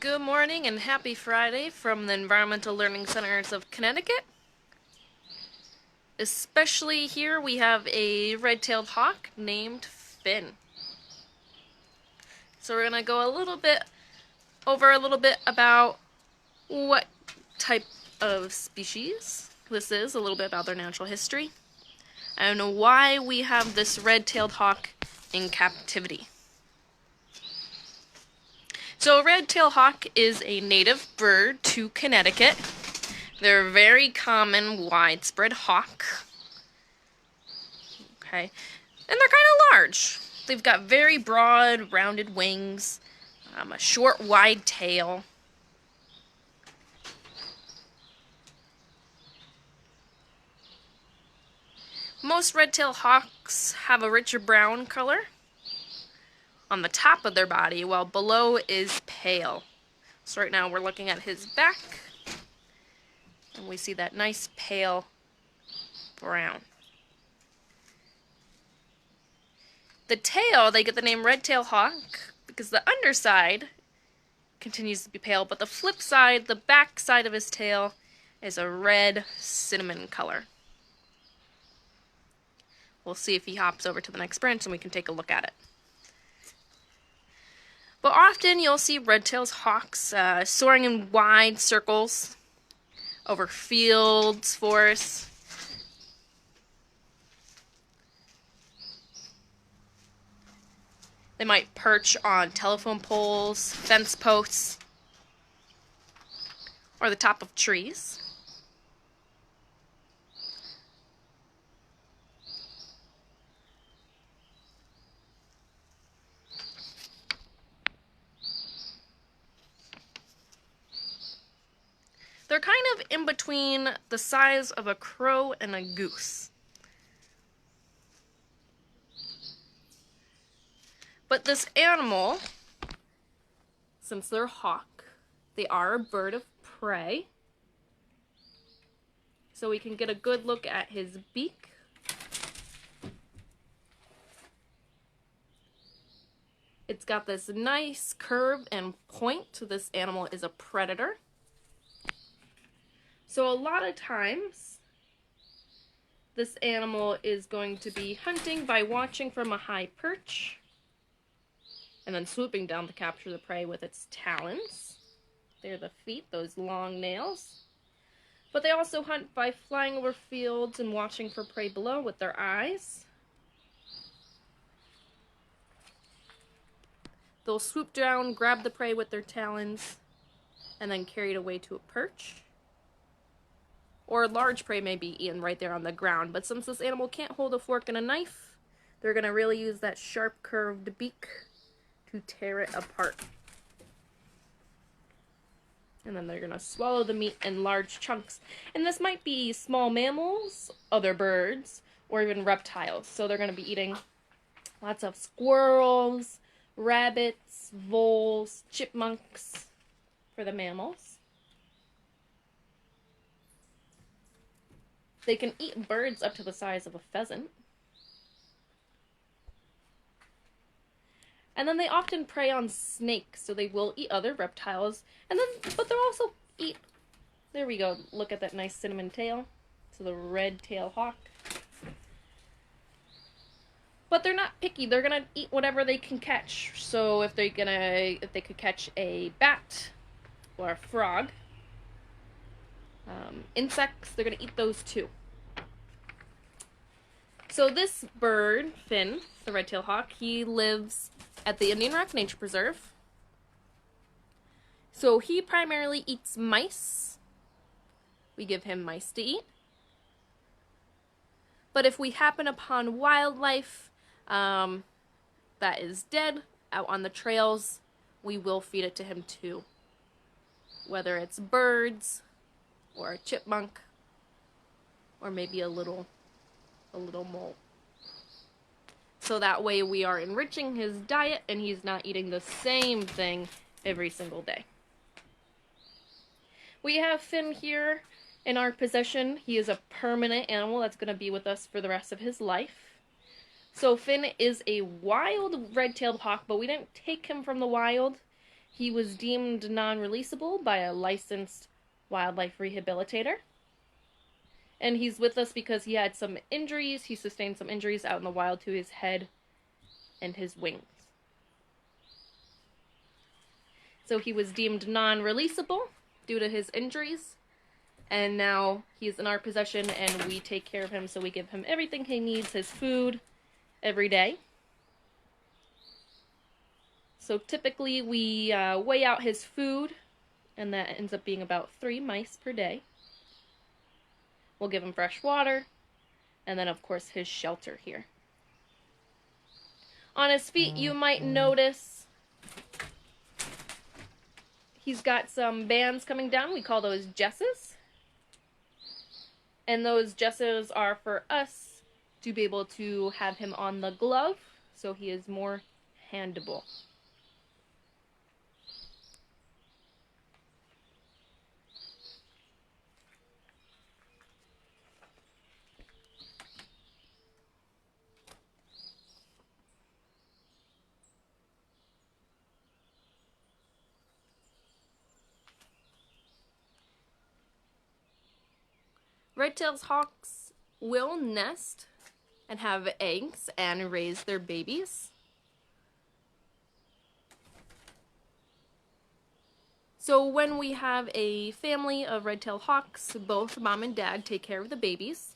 Good morning and happy Friday from the Environmental Learning Centers of Connecticut. Especially here we have a red-tailed hawk named Finn. So we're going to go a little bit about what type of species this is, a little bit about their natural history, and why we have this red-tailed hawk in captivity. So a red-tailed hawk is a native bird to Connecticut. They're a very common, widespread hawk. Okay, and they're kind of large. They've got very broad, rounded wings, a short, wide tail. Most red-tailed hawks have a richer brown color on the top of their body, while below is pale. So right now we're looking at his back, and we see that nice pale brown. The tail, they get the name red-tailed hawk because the underside continues to be pale, but the flip side, the back side of his tail, is a red cinnamon color. We'll see if he hops over to the next branch and we can take a look at it. But often you'll see red-tailed hawks soaring in wide circles over fields, forests. They might perch on telephone poles, fence posts, or the top of trees. They're kind of in between the size of a crow and a goose. But this animal, since they're hawk, they are a bird of prey. So we can get a good look at his beak. It's got this nice curve and point. This animal is a predator. So a lot of times, this animal is going to be hunting by watching from a high perch and then swooping down to capture the prey with its talons. They're the feet, those long nails. But they also hunt by flying over fields and watching for prey below with their eyes. They'll swoop down, grab the prey with their talons, and then carry it away to a perch. Or large prey may be eaten right there on the ground, but since this animal can't hold a fork and a knife, they're going to really use that sharp curved beak to tear it apart. And then they're going to swallow the meat in large chunks. And this might be small mammals, other birds, or even reptiles. So they're going to be eating lots of squirrels, rabbits, voles, chipmunks for the mammals. They can eat birds up to the size of a pheasant. And then they often prey on snakes, so they will eat other reptiles. But they'll also eat, there we go, look at that nice cinnamon tail. So the red-tailed hawk. But they're not picky, they're gonna eat whatever they can catch. So if they could catch a bat or a frog, insects, they're gonna eat those too. So this bird, Finn, the red-tailed hawk, he lives at the Indian Rock Nature Preserve. So he primarily eats mice. We give him mice to eat. But if we happen upon wildlife that is dead out on the trails, we will feed it to him too. Whether it's birds, or a chipmunk, or maybe a little mole. So that way we are enriching his diet and he's not eating the same thing every single day. We have Finn here in our possession. He is a permanent animal that's going to be with us for the rest of his life. So Finn is a wild red-tailed hawk, but we didn't take him from the wild. He was deemed non-releasable by a licensed wildlife rehabilitator. And he's with us because he had some injuries. He sustained some injuries out in the wild to his head and his wings. So he was deemed non-releasable due to his injuries. And now he's in our possession and we take care of him. So we give him everything he needs, his food, every day. So typically we weigh out his food, and that ends up being about 3 mice per day. We'll give him fresh water, and then of course his shelter here. On his feet you might notice he's got some bands coming down. We call those jesses. And those jesses are for us to be able to have him on the glove, so he is more handable. Red-tailed hawks will nest and have eggs and raise their babies. So when we have a family of red-tailed hawks, both mom and dad take care of the babies.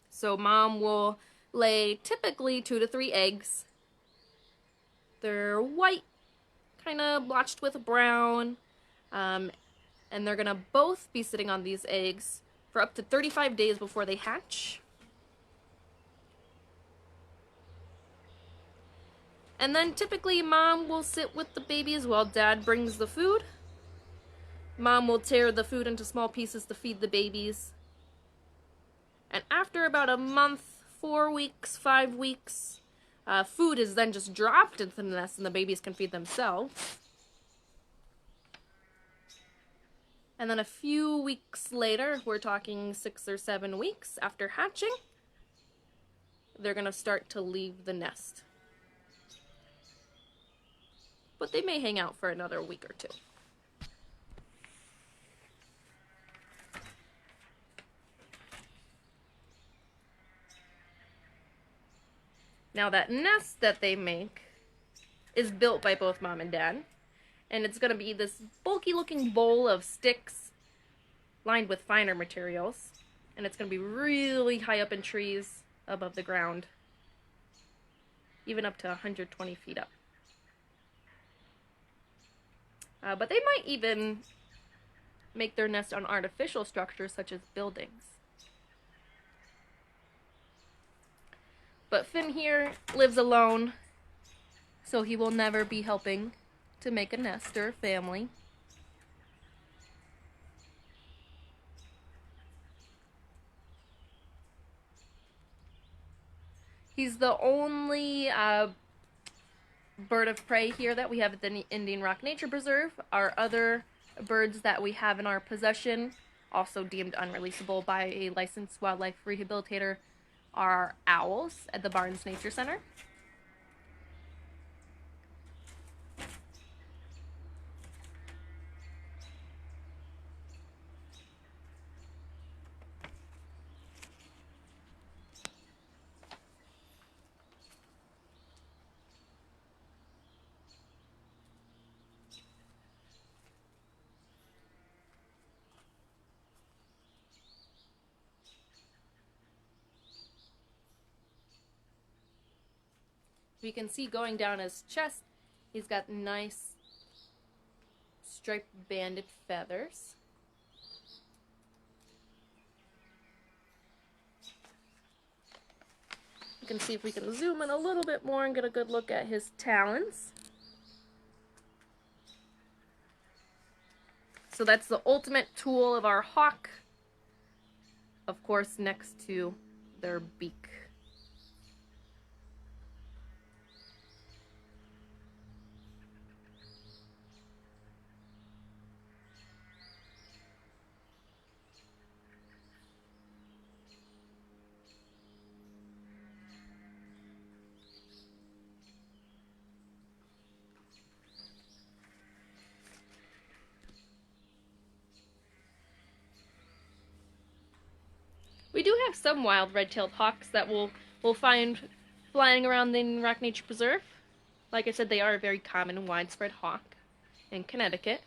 So mom will lay typically 2 to 3 eggs. They're white, kind of blotched with brown, and they're gonna both be sitting on these eggs for up to 35 days before they hatch. And then typically mom will sit with the babies while dad brings the food. Mom will tear the food into small pieces to feed the babies. And after about a month, 4 weeks, 5 weeks, food is then just dropped into the nest and the babies can feed themselves. And then a few weeks later, we're talking 6 or 7 weeks after hatching, they're going to start to leave the nest. But they may hang out for another week or 2. Now that nest that they make is built by both mom and dad. And it's going to be this bulky looking bowl of sticks lined with finer materials. And it's going to be really high up in trees above the ground. Even up to 120 feet up. But they might even make their nest on artificial structures such as buildings. But Finn here lives alone, so he will never be helping to make a nest or a family. He's the only bird of prey here that we have at the Indian Rock Nature Preserve. Our other birds that we have in our possession, also deemed unreleasable by a licensed wildlife rehabilitator, are owls at the Barnes Nature Center. We can see going down his chest, he's got nice striped banded feathers. You can see if we can zoom in a little bit more and get a good look at his talons. So that's the ultimate tool of our hawk, of course, next to their beak. We do have some wild red-tailed hawks that we'll find flying around the Rock Nature Preserve. Like I said, they are a very common and widespread hawk in Connecticut.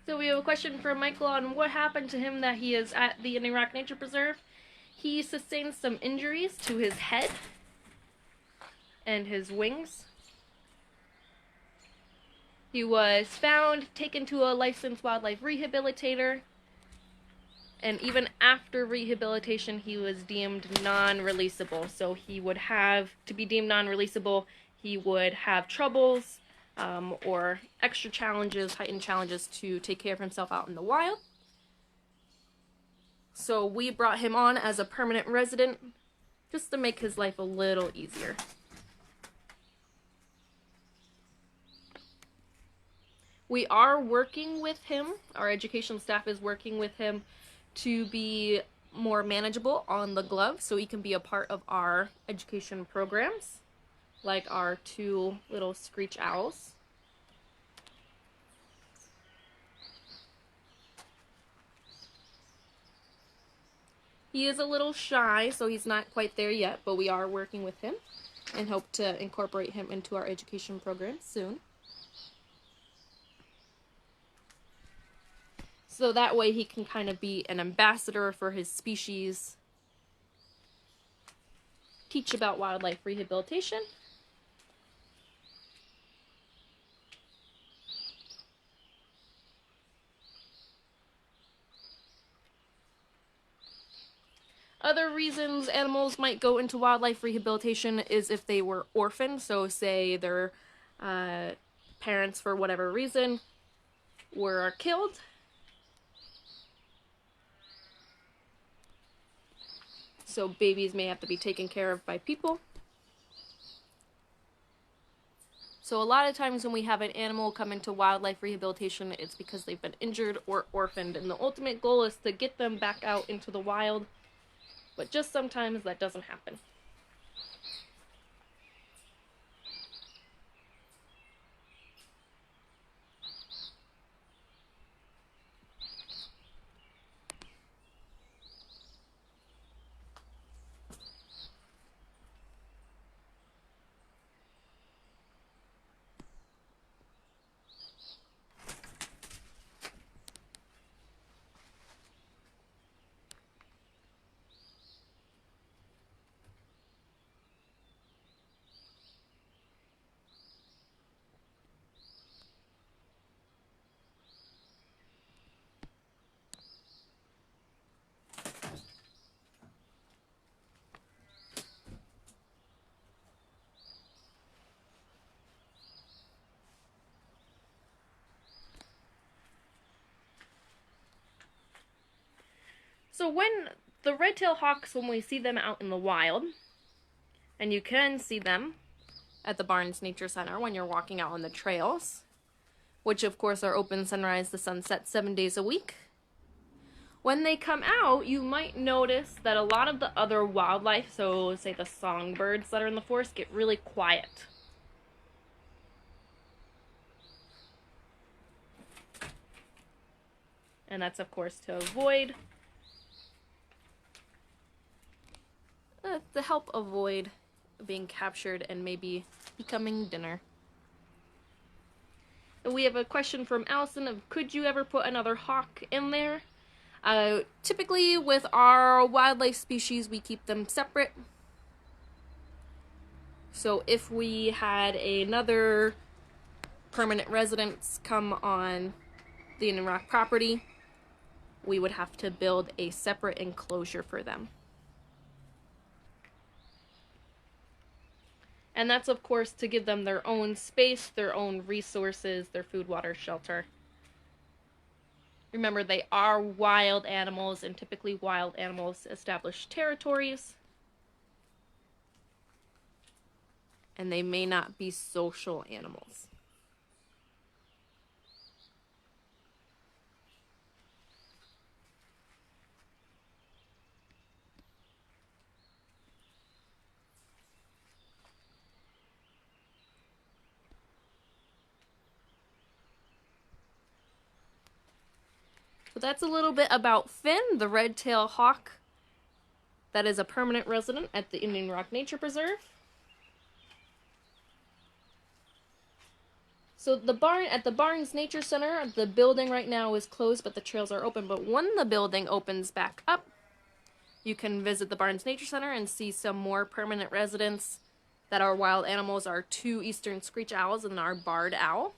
So we have a question for Michael on what happened to him that he is at the Indian Rock Nature Preserve. He sustained some injuries to his head and his wings. He was found, taken to a licensed wildlife rehabilitator, and even after rehabilitation, he was deemed non-releasable. So he would have, to be deemed non-releasable, he would have troubles or extra challenges, heightened challenges to take care of himself out in the wild. So we brought him on as a permanent resident just to make his life a little easier. We are working with him, our education staff is working with him to be more manageable on the glove so he can be a part of our education programs, like our two little screech owls. He is a little shy, so he's not quite there yet, but we are working with him and hope to incorporate him into our education program soon. So that way he can kind of be an ambassador for his species, teach about wildlife rehabilitation, other reasons animals might go into wildlife rehabilitation is if they were orphaned. So say their parents, for whatever reason, were killed. So babies may have to be taken care of by people. So a lot of times when we have an animal come into wildlife rehabilitation, it's because they've been injured or orphaned. And the ultimate goal is to get them back out into the wild. But just sometimes that doesn't happen. So when the red-tailed hawks, when we see them out in the wild, and you can see them at the Barnes Nature Center when you're walking out on the trails, which of course are open sunrise to sunset 7 days a week. When they come out, you might notice that a lot of the other wildlife, so say the songbirds that are in the forest, get really quiet. And that's of course to help avoid being captured and maybe becoming dinner. We have a question from Allison of, could you ever put another hawk in there? Typically with our wildlife species, we keep them separate. So if we had another permanent residence come on the Indian Rock property, we would have to build a separate enclosure for them. And that's, of course, to give them their own space, their own resources, their food, water, shelter. Remember, they are wild animals, and typically wild animals establish territories. And they may not be social animals. So that's a little bit about Finn, the red-tailed hawk that is a permanent resident at the Indian Rock Nature Preserve. So at the Barnes Nature Center, the building right now is closed, but the trails are open. But when the building opens back up, you can visit the Barnes Nature Center and see some more permanent residents that are wild animals, our 2 eastern screech owls and our barred owl.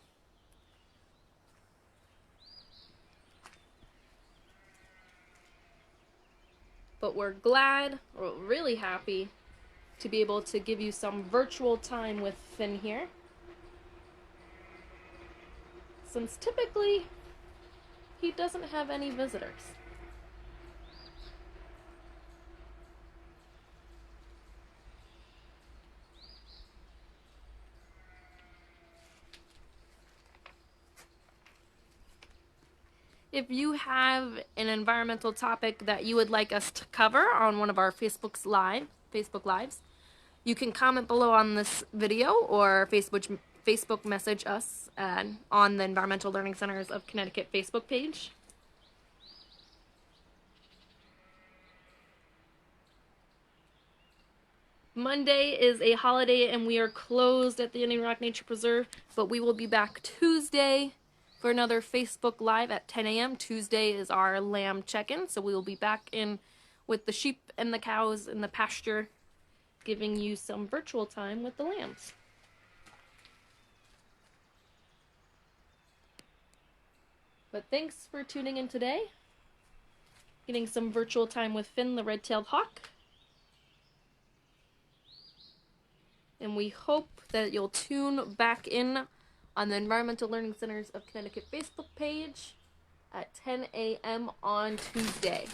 But we're really happy to be able to give you some virtual time with Finn here. Since typically, he doesn't have any visitors. If you have an environmental topic that you would like us to cover on one of our Facebook Lives, you can comment below on this video or Facebook message us on the Environmental Learning Centers of Connecticut Facebook page. Monday is a holiday and we are closed at the Indian Rock Nature Preserve, but we will be back Tuesday for another Facebook Live at 10 a.m. Tuesday is our lamb check-in, so we will be back in with the sheep and the cows in the pasture, giving you some virtual time with the lambs. But thanks for tuning in today, getting some virtual time with Finn, the red-tailed hawk. And we hope that you'll tune back in on the Environmental Learning Centers of Connecticut Facebook page at 10 a.m. on Tuesday.